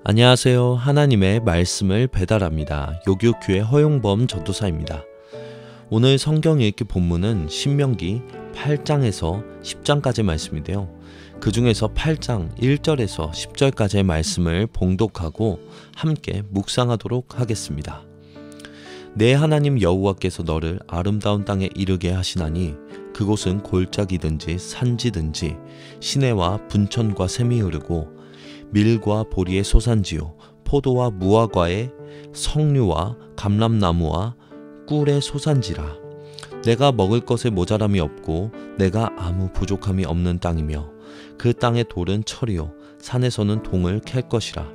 안녕하세요. 하나님의 말씀을 배달합니다. 요교교회 허용범 전도사입니다. 오늘 성경 읽기 본문은 신명기 8장에서 10장까지의 말씀인데요. 그 중에서 8장 1절에서 10절까지의 말씀을 봉독하고 함께 묵상하도록 하겠습니다. 내 하나님 여호와께서 너를 아름다운 땅에 이르게 하시나니 그곳은 골짜기든지 산지든지 시내와 분천과 샘이 흐르고 밀과 보리의 소산지요 포도와 무화과의 석류와 감람나무와 꿀의 소산지라. 내가 먹을 것에 모자람이 없고 내가 아무 부족함이 없는 땅이며 그 땅의 돌은 철이요 산에서는 동을 캘 것이라.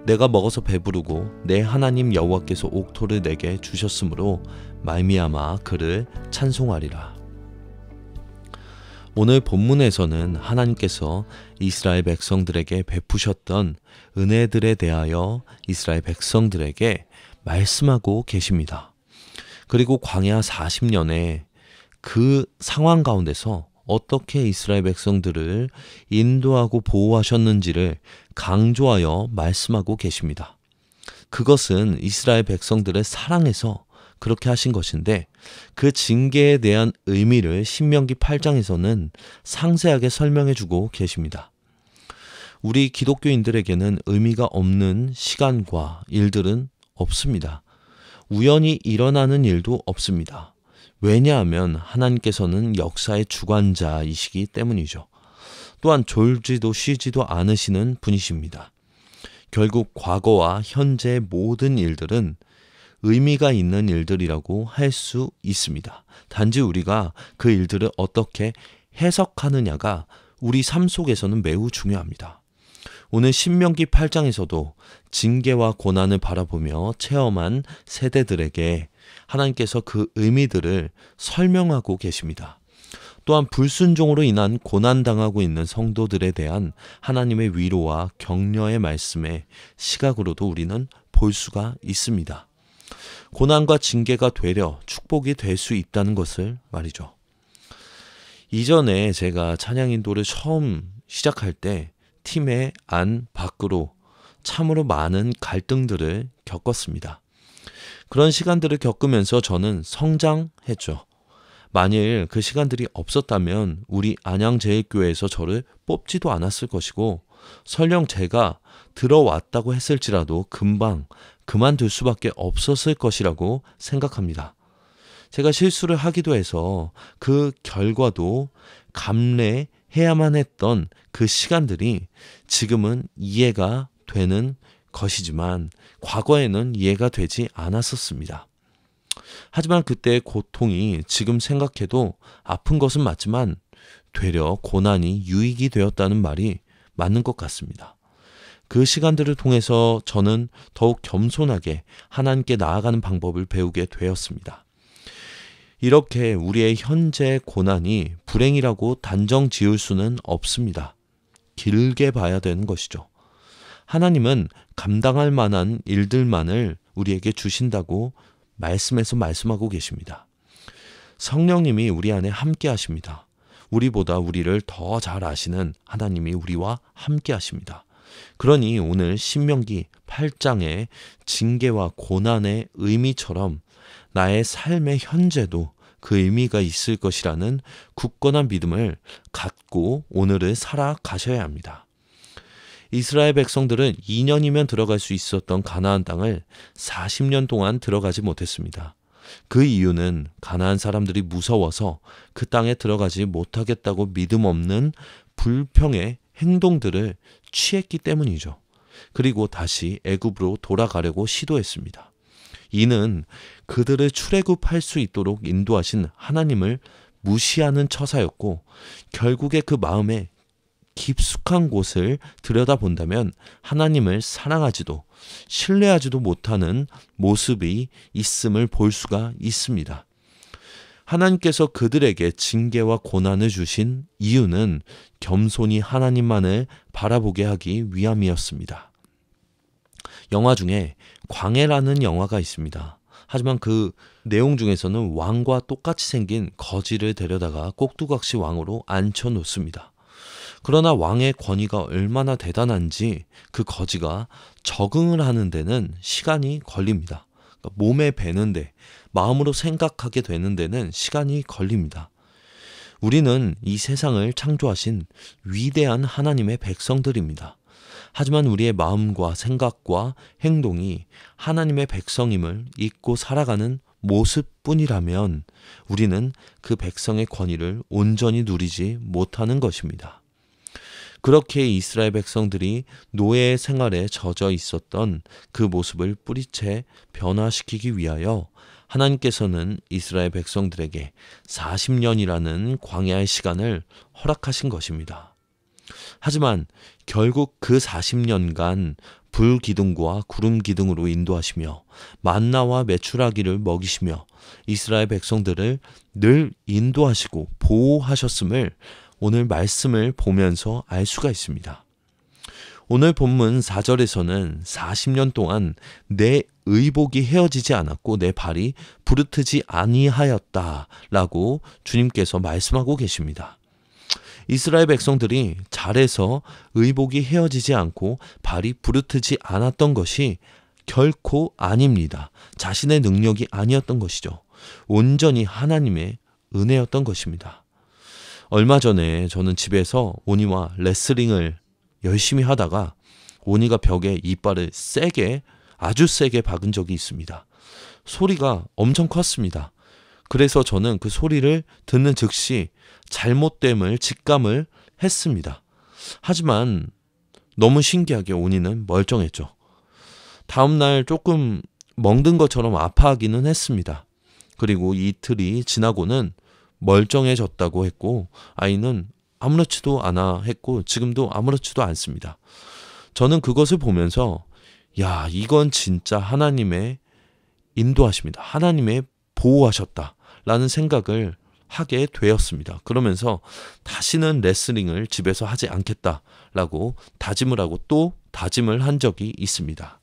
내가 먹어서 배부르고 내 하나님 여호와께서 옥토를 내게 주셨으므로 말미암아 그를 찬송하리라. 오늘 본문에서는 하나님께서 이스라엘 백성들에게 베푸셨던 은혜들에 대하여 이스라엘 백성들에게 말씀하고 계십니다. 그리고 광야 40년에 그 상황 가운데서 어떻게 이스라엘 백성들을 인도하고 보호하셨는지를 강조하여 말씀하고 계십니다. 그것은 이스라엘 백성들을 사랑해서 그렇게 하신 것인데 그 징계에 대한 의미를 신명기 8장에서는 상세하게 설명해 주고 계십니다. 우리 기독교인들에게는 의미가 없는 시간과 일들은 없습니다. 우연히 일어나는 일도 없습니다. 왜냐하면 하나님께서는 역사의 주관자이시기 때문이죠. 또한 졸지도 쉬지도 않으시는 분이십니다. 결국 과거와 현재의 모든 일들은 의미가 있는 일들이라고 할 수 있습니다. 단지 우리가 그 일들을 어떻게 해석하느냐가 우리 삶 속에서는 매우 중요합니다. 오늘 신명기 8장에서도 징계와 고난을 바라보며 체험한 세대들에게 하나님께서 그 의미들을 설명하고 계십니다. 또한 불순종으로 인한 고난당하고 있는 성도들에 대한 하나님의 위로와 격려의 말씀의 시각으로도 우리는 볼 수가 있습니다. 고난과 징계가 되려 축복이 될 수 있다는 것을 말이죠. 이전에 제가 찬양 인도를 처음 시작할 때 팀의 안 밖으로 참으로 많은 갈등들을 겪었습니다. 그런 시간들을 겪으면서 저는 성장했죠. 만일 그 시간들이 없었다면 우리 안양제일교회에서 저를 뽑지도 않았을 것이고 설령 제가 들어왔다고 했을지라도 금방 그만둘 수밖에 없었을 것이라고 생각합니다. 제가 실수를 하기도 해서 그 결과도 감내해야만 했던 그 시간들이 지금은 이해가 되는 것이지만 과거에는 이해가 되지 않았었습니다. 하지만 그때의 고통이 지금 생각해도 아픈 것은 맞지만 되려 고난이 유익이 되었다는 말이 맞는 것 같습니다. 그 시간들을 통해서 저는 더욱 겸손하게 하나님께 나아가는 방법을 배우게 되었습니다. 이렇게 우리의 현재 고난이 불행이라고 단정 지을 수는 없습니다. 길게 봐야 되는 것이죠. 하나님은 감당할 만한 일들만을 우리에게 주신다고 말씀에서 말씀하고 계십니다. 성령님이 우리 안에 함께 하십니다. 우리보다 우리를 더 잘 아시는 하나님이 우리와 함께 하십니다. 그러니 오늘 신명기 8장의 징계와 고난의 의미처럼 나의 삶의 현재도 그 의미가 있을 것이라는 굳건한 믿음을 갖고 오늘을 살아가셔야 합니다. 이스라엘 백성들은 2년이면 들어갈 수 있었던 가나안 땅을 40년 동안 들어가지 못했습니다. 그 이유는 가나안 사람들이 무서워서 그 땅에 들어가지 못하겠다고 믿음 없는 불평의 행동들을 취했기 때문이죠. 그리고 다시 애굽으로 돌아가려고 시도했습니다. 이는 그들을 출애굽할 수 있도록 인도하신 하나님을 무시하는 처사였고 결국에 그 마음에 깊숙한 곳을 들여다본다면 하나님을 사랑하지도 신뢰하지도 못하는 모습이 있음을 볼 수가 있습니다. 하나님께서 그들에게 징계와 고난을 주신 이유는 겸손히 하나님만을 바라보게 하기 위함이었습니다. 영화 중에 광해라는 영화가 있습니다. 하지만 그 내용 중에서는 왕과 똑같이 생긴 거지를 데려다가 꼭두각시 왕으로 앉혀놓습니다. 그러나 왕의 권위가 얼마나 대단한지 그 거지가 적응을 하는 데는 시간이 걸립니다. 그러니까 몸에 배는데, 마음으로 생각하게 되는 데는 시간이 걸립니다. 우리는 이 세상을 창조하신 위대한 하나님의 백성들입니다. 하지만 우리의 마음과 생각과 행동이 하나님의 백성임을 잊고 살아가는 모습뿐이라면 우리는 그 백성의 권위를 온전히 누리지 못하는 것입니다. 그렇게 이스라엘 백성들이 노예의 생활에 젖어 있었던 그 모습을 뿌리채 변화시키기 위하여 하나님께서는 이스라엘 백성들에게 40년이라는 광야의 시간을 허락하신 것입니다. 하지만 결국 그 40년간 불기둥과 구름기둥으로 인도하시며 만나와 메추라기를 먹이시며 이스라엘 백성들을 늘 인도하시고 보호하셨음을 오늘 말씀을 보면서 알 수가 있습니다. 오늘 본문 4절에서는 40년 동안 내 의복이 헤어지지 않았고 내 발이 부르트지 아니하였다라고 주님께서 말씀하고 계십니다. 이스라엘 백성들이 잘해서 의복이 헤어지지 않고 발이 부르트지 않았던 것이 결코 아닙니다. 자신의 능력이 아니었던 것이죠. 온전히 하나님의 은혜였던 것입니다. 얼마 전에 저는 집에서 오니와 레슬링을 열심히 하다가 오니가 벽에 이빨을 아주 세게 박은 적이 있습니다. 소리가 엄청 컸습니다. 그래서 저는 그 소리를 듣는 즉시 잘못됨을 직감을 했습니다. 하지만 너무 신기하게 오니는 멀쩡했죠. 다음날 조금 멍든 것처럼 아파하기는 했습니다. 그리고 이틀이 지나고는 멀쩡해졌다고 했고 아이는 아무렇지도 않아 했고 지금도 아무렇지도 않습니다. 저는 그것을 보면서 야, 이건 진짜 하나님의 인도하십니다. 하나님의 보호하셨다라는 생각을 하게 되었습니다. 그러면서 다시는 레슬링을 집에서 하지 않겠다라고 다짐을 하고 또 다짐을 한 적이 있습니다.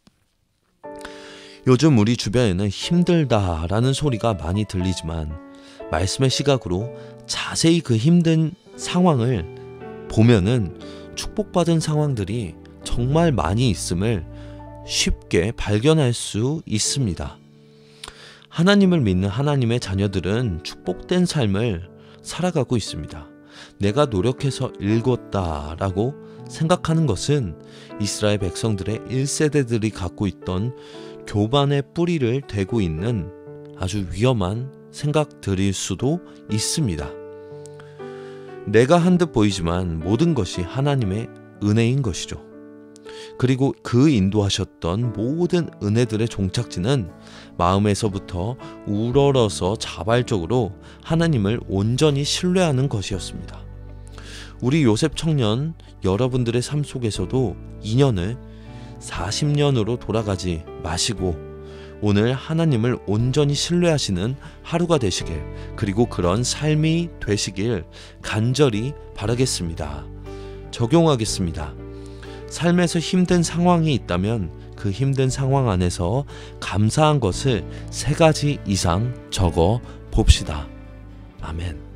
요즘 우리 주변에는 힘들다라는 소리가 많이 들리지만 말씀의 시각으로 자세히 그 힘든 상황을 보면은 축복받은 상황들이 정말 많이 있음을 쉽게 발견할 수 있습니다. 하나님을 믿는 하나님의 자녀들은 축복된 삶을 살아가고 있습니다. 내가 노력해서 읽었다라고 생각하는 것은 이스라엘 백성들의 1세대들이 갖고 있던 교만의 뿌리를 대고 있는 아주 위험한 생각들일 수도 있습니다. 내가 한 듯 보이지만 모든 것이 하나님의 은혜인 것이죠. 그리고 그 인도하셨던 모든 은혜들의 종착지는 마음에서부터 우러러서 자발적으로 하나님을 온전히 신뢰하는 것이었습니다. 우리 요셉 청년 여러분들의 삶 속에서도 2년을 40년으로 돌아가지 마시고 오늘 하나님을 온전히 신뢰하시는 하루가 되시길, 그리고 그런 삶이 되시길 간절히 바라겠습니다. 적용하겠습니다. 삶에서 힘든 상황이 있다면 그 힘든 상황 안에서 감사한 것을 3가지 이상 적어 봅시다. 아멘.